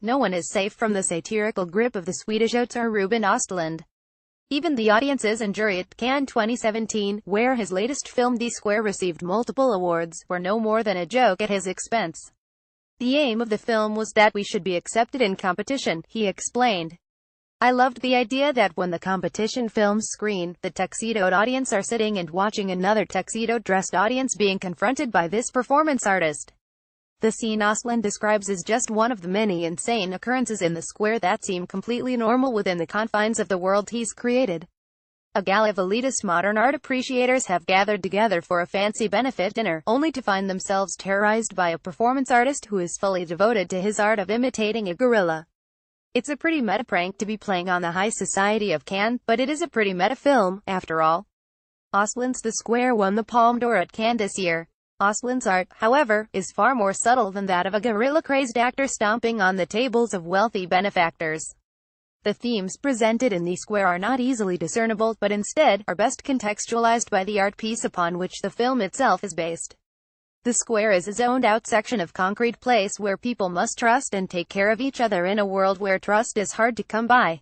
No one is safe from the satirical grip of the Swedish auteur Ruben Östlund. Even the audiences and jury at Cannes 2017, where his latest film The Square received multiple awards, were no more than a joke at his expense. The aim of the film was that we should be accepted in competition, he explained. I loved the idea that when the competition films screen, the tuxedoed audience are sitting and watching another tuxedo-dressed audience being confronted by this performance artist. The scene Östlund describes is just one of the many insane occurrences in the square that seem completely normal within the confines of the world he's created. A gala of elitist modern art appreciators have gathered together for a fancy benefit dinner, only to find themselves terrorized by a performance artist who is fully devoted to his art of imitating a gorilla. It's a pretty meta prank to be playing on the high society of Cannes, but it is a pretty meta film, after all. Östlund's The Square won the Palme d'Or at Cannes this year. Östlund's art, however, is far more subtle than that of a gorilla-crazed actor stomping on the tables of wealthy benefactors. The themes presented in The Square are not easily discernible, but instead, are best contextualized by the art piece upon which the film itself is based. The Square is a zoned-out section of concrete place where people must trust and take care of each other in a world where trust is hard to come by.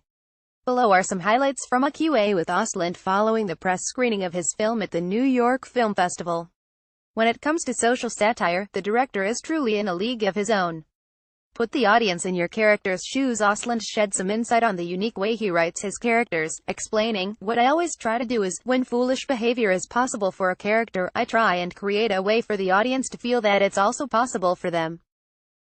Below are some highlights from a Q&A with Östlund following the press screening of his film at the New York Film Festival. When it comes to social satire, the director is truly in a league of his own. Put the audience in your character's shoes. Östlund shed some insight on the unique way he writes his characters, explaining, "What I always try to do is, when foolish behavior is possible for a character, I try and create a way for the audience to feel that it's also possible for them.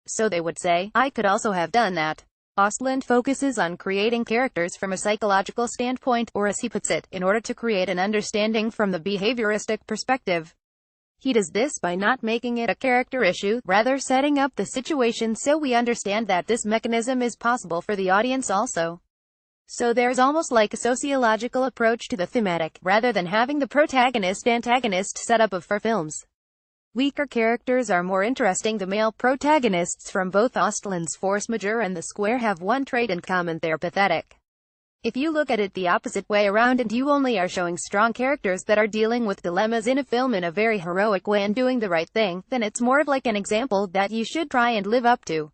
So they would say, I could also have done that." Östlund focuses on creating characters from a psychological standpoint, or as he puts it, in order to create an understanding from the behavioristic perspective. He does this by not making it a character issue, rather setting up the situation so we understand that this mechanism is possible for the audience also. So there's almost like a sociological approach to the thematic, rather than having the protagonist-antagonist setup of for films. Weaker characters are more interesting. The male protagonists from both Östlund's Force Majeure and The Square have one trait in common: they're pathetic. If you look at it the opposite way around and you only are showing strong characters that are dealing with dilemmas in a film in a very heroic way and doing the right thing, then it's more of like an example that you should try and live up to.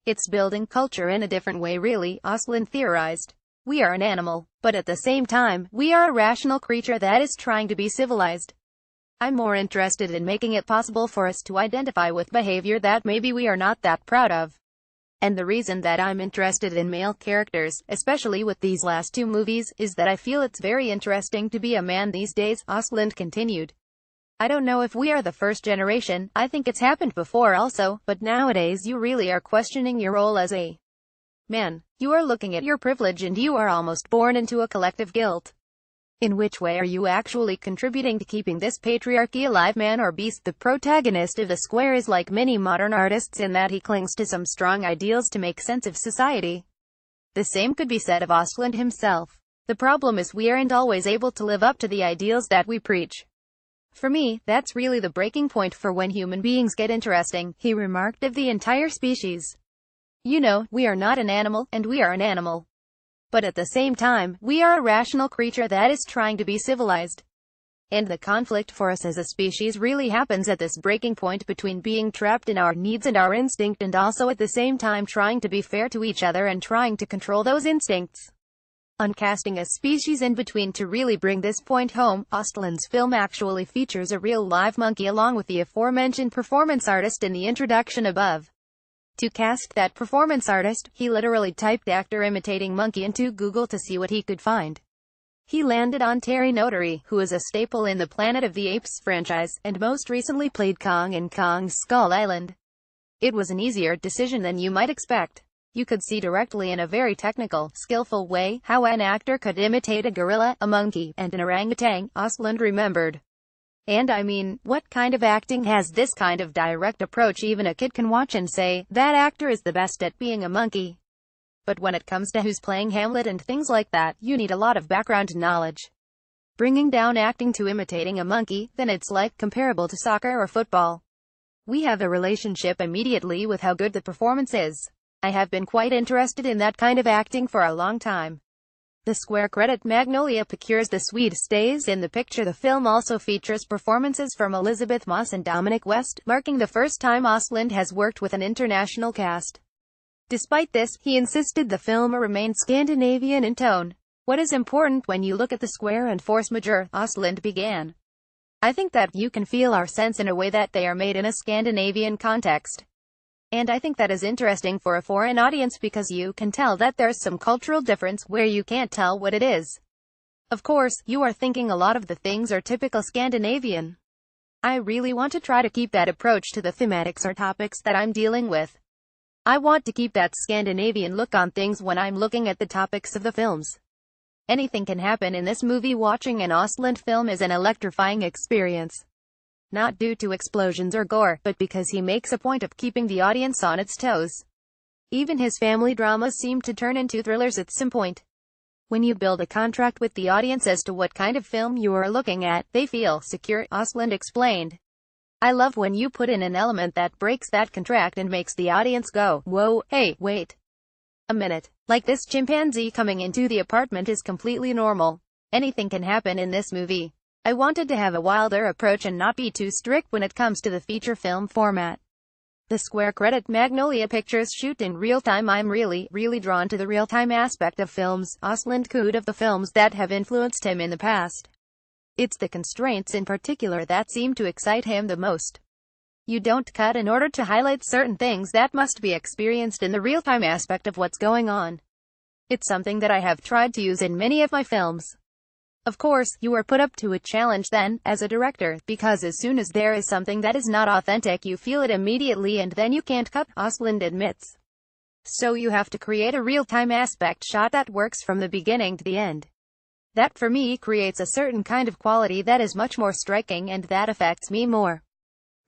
It's building culture in a different way really, Östlund theorized. We are an animal, but at the same time, we are a rational creature that is trying to be civilized. I'm more interested in making it possible for us to identify with behavior that maybe we are not that proud of. And the reason that I'm interested in male characters, especially with these last two movies, is that I feel it's very interesting to be a man these days, Östlund continued. I don't know if we are the first generation, I think it's happened before also, but nowadays you really are questioning your role as a man. You are looking at your privilege and you are almost born into a collective guilt. In which way are you actually contributing to keeping this patriarchy alive, man or beast? The protagonist of The Square is like many modern artists in that he clings to some strong ideals to make sense of society. The same could be said of Östlund himself. The problem is we aren't always able to live up to the ideals that we preach. For me, that's really the breaking point for when human beings get interesting, he remarked of the entire species. You know, we are not an animal, and we are an animal. But at the same time, we are a rational creature that is trying to be civilized. And the conflict for us as a species really happens at this breaking point between being trapped in our needs and our instinct and also at the same time trying to be fair to each other and trying to control those instincts. Uncasting a species in between. To really bring this point home, Östlund's film actually features a real live monkey along with the aforementioned performance artist in the introduction above. To cast that performance artist, he literally typed actor imitating monkey into Google to see what he could find. He landed on Terry Notary, who is a staple in the Planet of the Apes franchise, and most recently played Kong in Kong's Skull Island. It was an easier decision than you might expect. You could see directly in a very technical, skillful way, how an actor could imitate a gorilla, a monkey, and an orangutan, Östlund remembered. And I mean, what kind of acting has this kind of direct approach? Even a kid can watch and say, that actor is the best at being a monkey. But when it comes to who's playing Hamlet and things like that, you need a lot of background knowledge. Bringing down acting to imitating a monkey, then it's like comparable to soccer or football. We have a relationship immediately with how good the performance is. I have been quite interested in that kind of acting for a long time. The Square credit Magnolia Pictures. The Swede stays in the picture. The film also features performances from Elizabeth Moss and Dominic West, marking the first time Östlund has worked with an international cast. Despite this, he insisted the film remained Scandinavian in tone. What is important when you look at the square and force majeure, Östlund began. I think that you can feel our sense in a way that they are made in a Scandinavian context. And I think that is interesting for a foreign audience because you can tell that there's some cultural difference where you can't tell what it is. Of course, you are thinking a lot of the things are typical Scandinavian. I really want to try to keep that approach to the thematics or topics that I'm dealing with. I want to keep that Scandinavian look on things when I'm looking at the topics of the films. Anything can happen in this movie. Watching an Östlund film is an electrifying experience. Not due to explosions or gore, but because he makes a point of keeping the audience on its toes. Even his family dramas seem to turn into thrillers at some point. When you build a contract with the audience as to what kind of film you are looking at, they feel secure, Östlund explained. I love when you put in an element that breaks that contract and makes the audience go, whoa, hey, wait a minute. Like this chimpanzee coming into the apartment is completely normal. Anything can happen in this movie. I wanted to have a wilder approach and not be too strict when it comes to the feature film format. The square credit Magnolia Pictures shoot in real time. I'm really drawn to the real-time aspect of films, Östlund could of the films that have influenced him in the past. It's the constraints in particular that seem to excite him the most. You don't cut in order to highlight certain things that must be experienced in the real-time aspect of what's going on. It's something that I have tried to use in many of my films. Of course, you are put up to a challenge then, as a director, because as soon as there is something that is not authentic you feel it immediately and then you can't cut, Östlund admits. So you have to create a real-time aspect shot that works from the beginning to the end. That for me creates a certain kind of quality that is much more striking and that affects me more.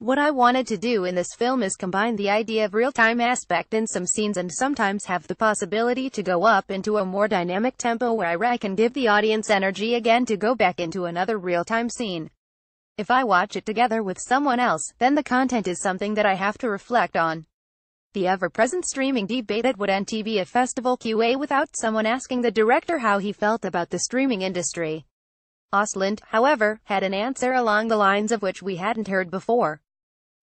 What I wanted to do in this film is combine the idea of real-time aspect in some scenes and sometimes have the possibility to go up into a more dynamic tempo where I can give the audience energy again to go back into another real-time scene. If I watch it together with someone else, then the content is something that I have to reflect on. The ever-present streaming debate that would NTV a festival QA without someone asking the director how he felt about the streaming industry. Östlund, however, had an answer along the lines of which we hadn't heard before.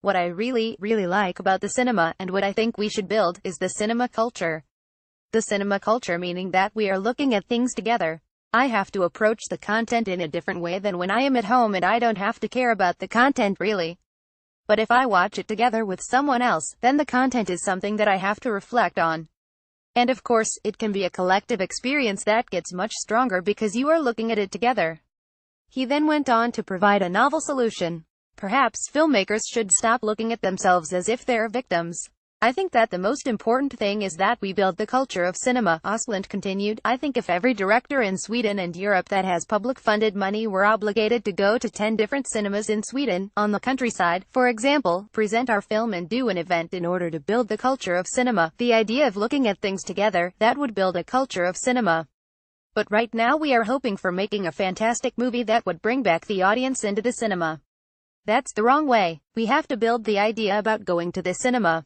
What I really like about the cinema, and what I think we should build, is the cinema culture. The cinema culture meaning that we are looking at things together. I have to approach the content in a different way than when I am at home and I don't have to care about the content really. But if I watch it together with someone else, then the content is something that I have to reflect on. And of course, it can be a collective experience that gets much stronger because you are looking at it together. He then went on to provide a novel solution. Perhaps filmmakers should stop looking at themselves as if they're victims. I think that the most important thing is that we build the culture of cinema, Östlund continued. I think if every director in Sweden and Europe that has public-funded money were obligated to go to 10 different cinemas in Sweden, on the countryside, for example, present our film and do an event in order to build the culture of cinema, the idea of looking at things together, that would build a culture of cinema. But right now we are hoping for making a fantastic movie that would bring back the audience into the cinema. That's the wrong way. We have to build the idea about going to the cinema.